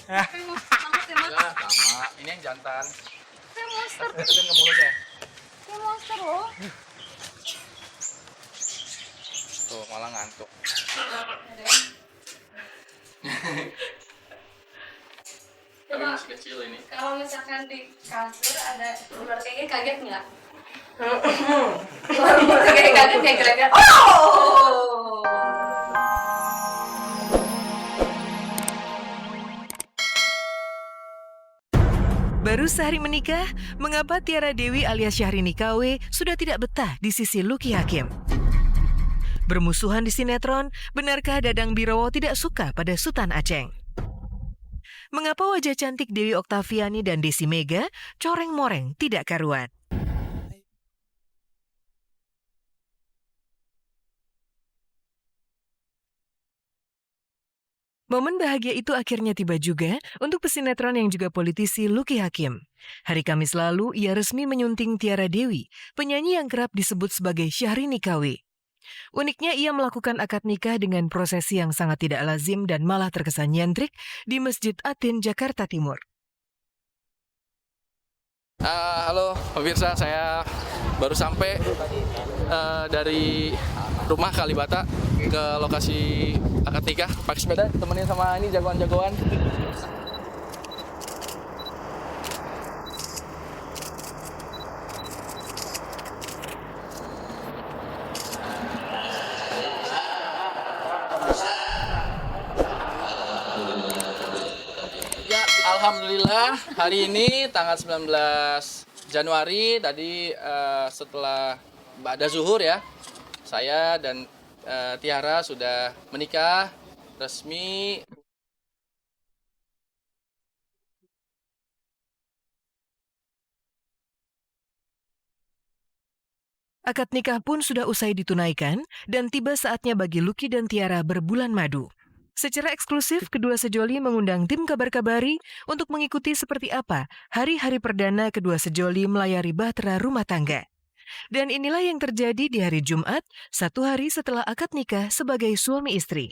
Takut ya, Mas? Ya, sama. Ini yang jantan. Kayak monster. Deketin ke mulutnya. Kayak monster loh. Tuh, malah ngantuk. Tapi Coba, masih kecil ini. kalau misalkan di kasur ada ular kayak gini, kaget nggak? Ular kayak kaget kayak kira-kira. Oh! Baru sehari menikah, mengapa Tiara Dewi alias Syahrini KW sudah tidak betah di sisi Lucky Hakim? Bermusuhan di sinetron, benarkah Dadang Birowo tidak suka pada Sutan Aceng? Mengapa wajah cantik Dewi Oktaviani dan Desi Mega coreng-moreng tidak karuan? Momen bahagia itu akhirnya tiba juga untuk pesinetron yang juga politisi Lucky Hakim. Hari Kamis lalu, ia resmi menyunting Tiara Dewi, penyanyi yang kerap disebut sebagai Syahrini KW. Uniknya, ia melakukan akad nikah dengan prosesi yang sangat tidak lazim dan malah terkesan nyentrik di Masjid Atin, Jakarta Timur. Halo pemirsa, saya baru sampai dari rumah Kalibata ke lokasi akad nikah. Pakai sepeda, temenin sama ini jagoan-jagoan. Ya, alhamdulillah hari ini tanggal 19 Januari tadi setelah ba'da zuhur ya, saya dan Tiara sudah menikah resmi. Akad nikah pun sudah usai ditunaikan dan tiba saatnya bagi Lucky dan Tiara berbulan madu. Secara eksklusif, kedua sejoli mengundang tim kabar-kabari untuk mengikuti seperti apa hari-hari perdana kedua sejoli melayari bahtera rumah tangga. Dan inilah yang terjadi di hari Jumat, 1 hari setelah akad nikah sebagai suami istri.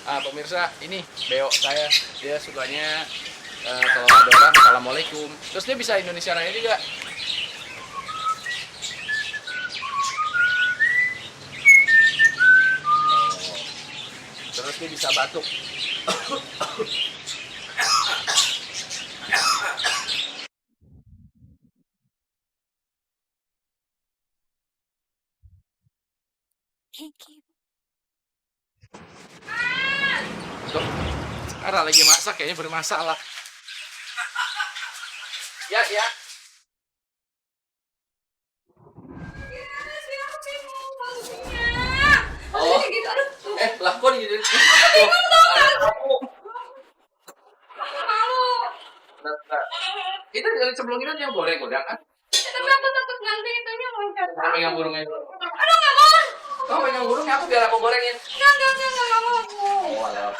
Pemirsa, ini Beo saya, dia sukanya kalau ada orang assalamualaikum. Terus dia bisa Indonesia Raya juga. Terus dia bisa batuk. Tuh, sekarang lagi masak kayaknya bermasalah. Ya, ya. Oh. Lah kok gitu? Bingung dong, Kak. Kamu. Aku malu. Itu dari sebelum itu yang goreng udah kan? Ya, tapi aku takut nanti itunya loncat. Kamu pegang burungnya dulu. Aduh, nggak mau. Kamu pegang burungnya, aku biar aku gorengin. Nggak mau aku. Oh, alah.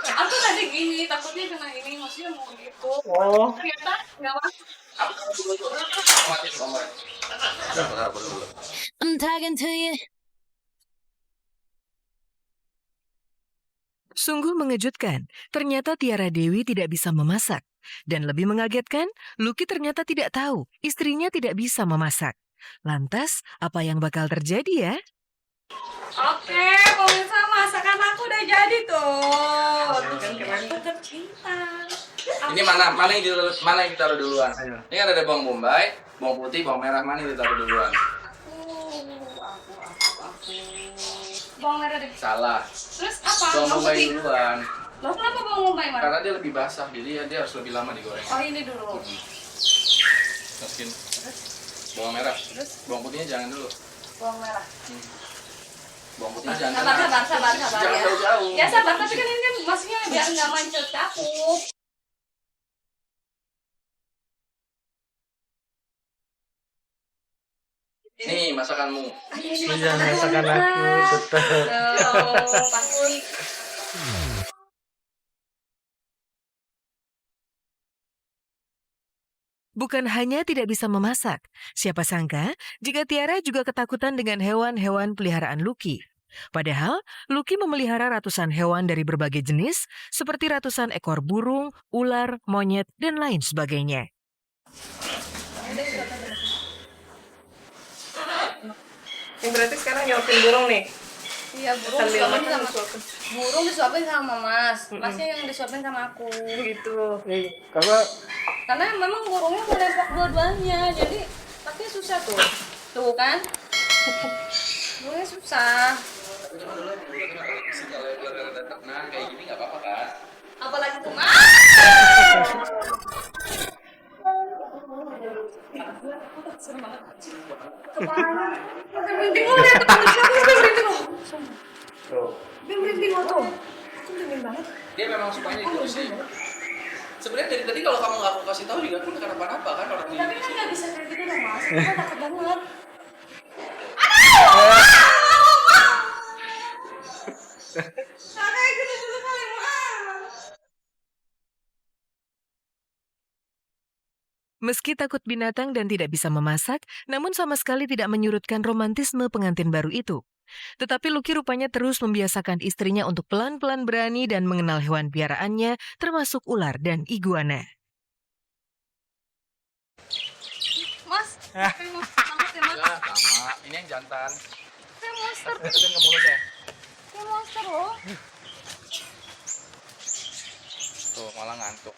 Aku tadi gini, takutnya kena ini, maksudnya mau gitu. Oh. Ternyata nggak masuk. Aku dulu tuh. Aku mati tuh kamu. Bentar, dulu. I'm talking to you. Sungguh mengejutkan, ternyata Tiara Dewi tidak bisa memasak. Dan lebih mengagetkan, Lucky ternyata tidak tahu istrinya tidak bisa memasak. Lantas, apa yang bakal terjadi ya? Oke, pemirsa, masakan aku udah jadi tuh. Kan keren tercinta. Ini mana yang ditaruh duluan? Ini kan ada bawang bombay, bawang putih, bawang merah, mana yang ditaruh duluan? Bawang merah deh. Salah. Terus apa? Bawang bombay putih. duluan. Loh, kenapa bawang bombay, Mas? Karena dia lebih basah, jadi dia harus lebih lama digoreng. Oh, ini dulu. Masukin bawang merah. Terus Bawang putihnya jangan dulu. bawang merah. Bawang putihnya jangan. Sabar Jangan ya. jauh-jauh. Ya sabar, tapi kan ini kan maksudnya biar nggak mancet ke aku. Nih masakanmu. Iya, masakan aku tetap. Oh, pasti. Bukan hanya tidak bisa memasak, siapa sangka jika Tiara juga ketakutan dengan hewan-hewan peliharaan Lucky. Padahal, Lucky memelihara ratusan hewan dari berbagai jenis, seperti ratusan ekor burung, ular, monyet, dan lain sebagainya. Ini berarti sekarang nyuapin burung nih? Iya, burung disuapin sama Mas. Masnya yang disuapin sama aku. Gitu. Karena memang burungnya menembak dua-duanya, jadi pakai susah tuh. Tuh kan? Burungnya susah. Nah, kayak gini nggak apa-apa kan? Apalagi tuh, Merinding lo, lihat temen siapa sih merinding lo? Dia merinding lo tuh. Aku merinding banget. Dia memang sukanya itu sih. Sebenarnya dari tadi kalau kamu nggak aku kasih tahu juga aku nggak kenapa-napa kan orang ini. tapi kan nggak bisa kayak gitu dong, Mas. Kita takut banget. Kayak gitu juga kali, Meski takut binatang dan tidak bisa memasak, namun sama sekali tidak menyurutkan romantisme pengantin baru itu. Tetapi Lucky rupanya terus membiasakan istrinya untuk pelan-pelan berani dan mengenal hewan piaraannya, termasuk ular dan iguana. Mas, kayak monster banget ya, Mas. Ya, sama. Ini yang jantan. Kayak monster, Masukin ke mulut ya. kayak monster loh. Tuh, malah ngantuk.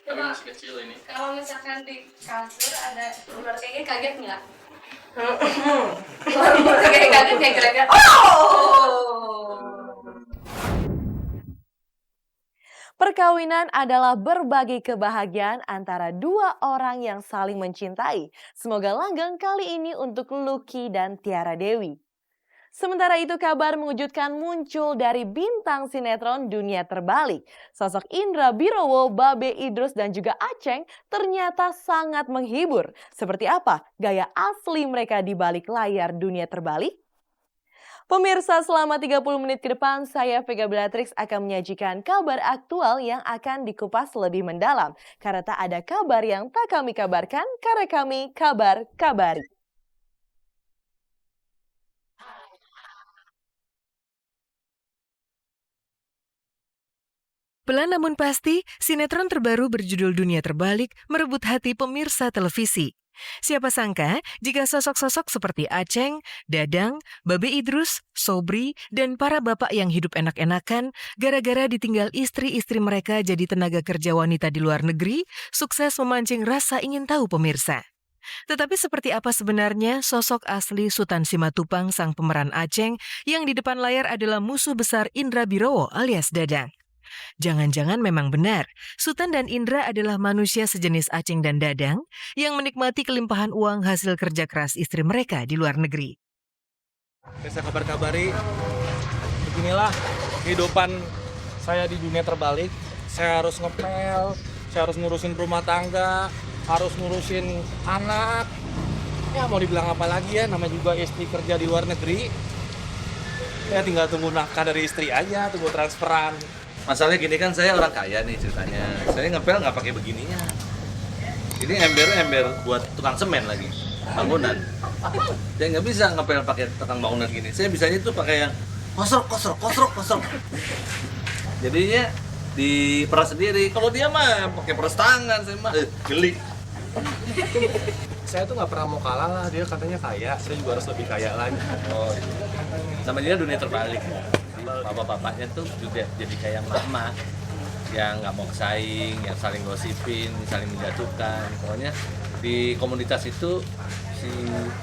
Tapi Coba. masih kecil ini. Kalau misalkan di kasur ada ular kayak gini, kaget nggak? Kaget kayak kira-kira. Perkawinan adalah berbagi kebahagiaan antara dua orang yang saling mencintai. Semoga langgeng kali ini untuk Lucky dan Tiara Dewi. Sementara itu kabar mengejutkan muncul dari bintang sinetron Dunia Terbalik. Sosok Indra Birowo, Babe Idrus dan juga Aceng ternyata sangat menghibur. Seperti apa gaya asli mereka di balik layar Dunia Terbalik? Pemirsa, selama 30 menit ke depan, saya Vega Beatrix akan menyajikan kabar aktual yang akan dikupas lebih mendalam. Karena tak ada kabar yang tak kami kabarkan, karena kami kabar-kabari. Pelan namun pasti, sinetron terbaru berjudul Dunia Terbalik merebut hati pemirsa televisi. Siapa sangka jika sosok-sosok seperti Aceng, Dadang, Babe Idrus, Sobri, dan para bapak yang hidup enak-enakan gara-gara ditinggal istri-istri mereka jadi tenaga kerja wanita di luar negeri, sukses memancing rasa ingin tahu pemirsa. Tetapi seperti apa sebenarnya sosok asli Sutan Simatupang sang pemeran Aceng yang di depan layar adalah musuh besar Indra Birowo alias Dadang? Jangan-jangan memang benar, Sutan dan Indra adalah manusia sejenis Aceng dan Dadang yang menikmati kelimpahan uang hasil kerja keras istri mereka di luar negeri. Saya kabar-kabari, beginilah kehidupan saya di dunia terbalik. Saya harus ngepel, saya harus ngurusin rumah tangga, harus ngurusin anak. Ya mau dibilang apa lagi ya, namanya juga istri kerja di luar negeri. Ya tinggal tunggu nafkah dari istri aja, tunggu transferan. Masalahnya gini kan, saya orang kaya nih ceritanya. Saya ngepel nggak pakai begininya. Ini ember buat tukang semen lagi, bangunan. Saya nggak bisa ngepel pakai tukang bangunan gini. Saya bisanya itu pakai yang kosrok. Jadinya diperas sendiri. Kalau dia mah pakai peras tangan, saya mah geli. Saya tuh nggak pernah mau kalah lah, dia katanya kaya, saya juga harus lebih kaya lagi. Oh, namanya dunia terbalik. Bapak-bapaknya tuh juga jadi kayak mama yang nggak mau bersaing, yang saling gosipin, saling menjatuhkan. Pokoknya di komunitas itu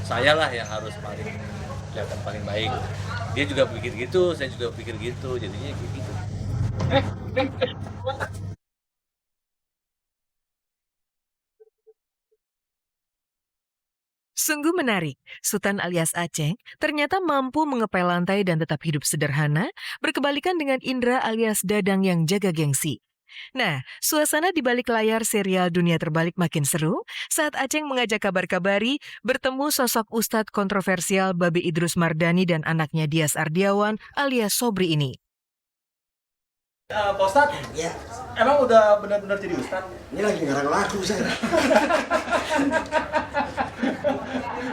saya lah yang harus paling kelihatan paling baik. Dia juga pikir gitu, saya juga pikir gitu, jadinya kayak gitu. Sungguh menarik, Sutan alias Aceng ternyata mampu mengepel lantai dan tetap hidup sederhana, berkebalikan dengan Indra alias Dadang yang jaga gengsi. Nah, suasana di balik layar serial Dunia Terbalik makin seru saat Aceng mengajak kabar-kabari bertemu sosok ustadz kontroversial Babe Idrus Mardani dan anaknya Dias Ardiawan alias Sobri ini. Pak Ustadz, ya. Emang udah benar-benar jadi Ustadz? Ini lagi ngarang lagu saya.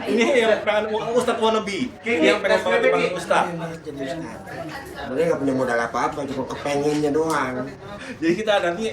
Ini yang pengen Ustadz wannabe, yang pengen banget dipanggil Ustadz. Sebenarnya nggak punya modal apa-apa, cuma kepengennya doang. Jadi kita nanti